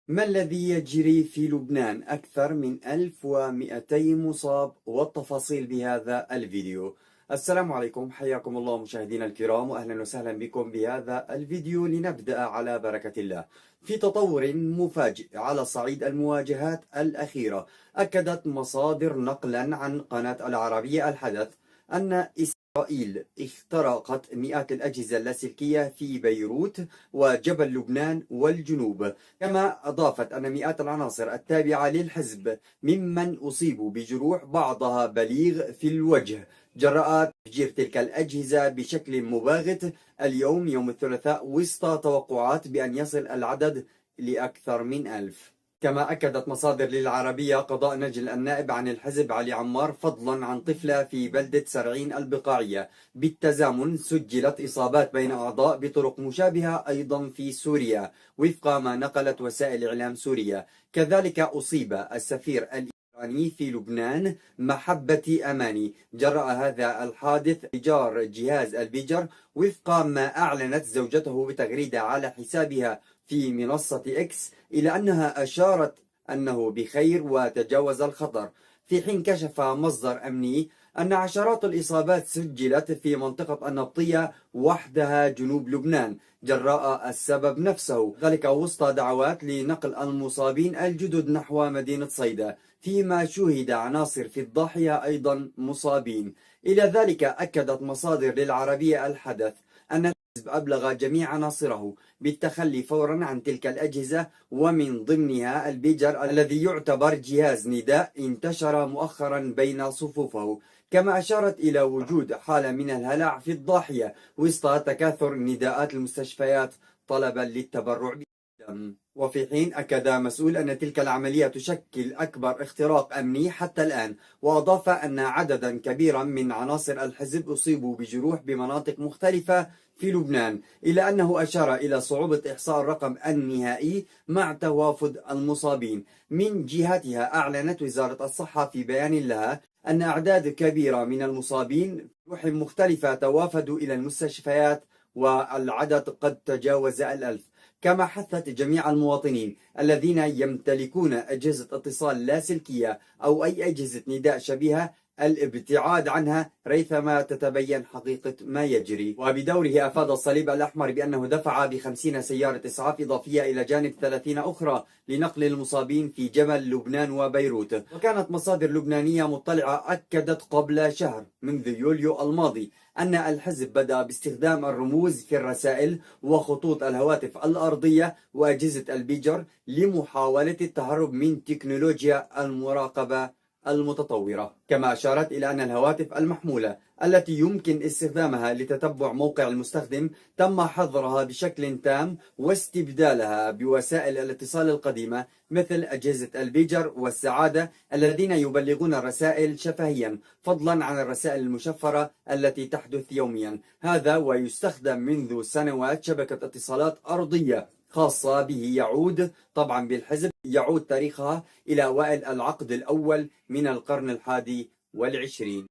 ما الذي يجري في لبنان؟ أكثر من 1200 مصاب، والتفاصيل بهذا الفيديو. السلام عليكم، حياكم الله مشاهدينا الكرام، وأهلا وسهلا بكم بهذا الفيديو. لنبدأ على بركة الله. في تطور مفاجئ على صعيد المواجهات الأخيرة، أكدت مصادر نقلا عن قناة العربية الحدث أن إسرائيل اخترقت مئات الأجهزة اللاسلكية في بيروت وجبل لبنان والجنوب. كما أضافت أن مئات العناصر التابعة للحزب ممن أصيبوا بجروح بعضها بليغ في الوجه جراء تفجير تلك الأجهزة بشكل مباغت اليوم يوم الثلاثاء، وسط توقعات بأن يصل العدد لأكثر من 1000. كما أكدت مصادر للعربية قضاء نجل النائب عن الحزب علي عمار فضلا عن طفلة في بلدة سرعين البقاعية بالتزامن سجلت إصابات بين أعضاء بطرق مشابهة أيضا في سوريا وفق ما نقلت وسائل إعلام سوريا. كذلك أصيب السفير الإيراني في لبنان محبة أماني جراء هذا الحادث إيجار جهاز البيجر، وفق ما أعلنت زوجته بتغريدة على حسابها في منصة إكس، إلى أنها أشارت أنه بخير وتجاوز الخطر، في حين كشف مصدر أمني أن عشرات الإصابات سجلت في منطقة النبطية وحدها جنوب لبنان جراء السبب نفسه، ذلك وسط دعوات لنقل المصابين الجدد نحو مدينة صيدا، فيما شوهد عناصر في الضاحية أيضا مصابين. إلى ذلك أكدت مصادر للعربية الحدث أن الحزب أبلغ جميع عناصره بالتخلي فورا عن تلك الأجهزة، ومن ضمنها البيجر الذي يعتبر جهاز نداء انتشر مؤخرا بين صفوفه. كما أشارت إلى وجود حالة من الهلع في الضاحية وسط تكاثر نداءات المستشفيات طلبا للتبرع بالدم. وفي حين أكد مسؤول أن تلك العملية تشكل أكبر اختراق أمني حتى الآن، وأضاف أن عددا كبيرا من عناصر الحزب أصيبوا بجروح بمناطق مختلفة في لبنان، إلى أنه أشار إلى صعوبة إحصاء الرقم النهائي مع توافد المصابين. من جهتها أعلنت وزارة الصحة في بيان لها أن أعداد كبيرة من المصابين بجروح مختلفة توافدوا إلى المستشفيات، والعدد قد تجاوز 1000. كما حثت جميع المواطنين الذين يمتلكون أجهزة اتصال لاسلكية أو أي أجهزة نداء شبيهة الابتعاد عنها ريثما تتبين حقيقة ما يجري. وبدوره أفاد الصليب الأحمر بأنه دفع ب50 سيارة إسعاف إضافية إلى جانب 30 أخرى لنقل المصابين في جبل لبنان وبيروت. وكانت مصادر لبنانية مطلعة أكدت قبل شهر منذ يوليو الماضي أن الحزب بدأ باستخدام الرموز في الرسائل وخطوط الهواتف الأرضية وأجهزة البيجر لمحاولة التهرب من تكنولوجيا المراقبة المتطورة. كما أشارت إلى أن الهواتف المحمولة التي يمكن استخدامها لتتبع موقع المستخدم تم حظرها بشكل تام واستبدالها بوسائل الاتصال القديمة مثل أجهزة البيجر والسعادة الذين يبلغون الرسائل شفهيا، فضلا عن الرسائل المشفرة التي تحدث يوميا. هذا ويستخدم منذ سنوات شبكة اتصالات أرضية خاصة به يعود طبعا بالحزب، يعود تاريخها إلى أوائل العقد الأول من القرن ال11.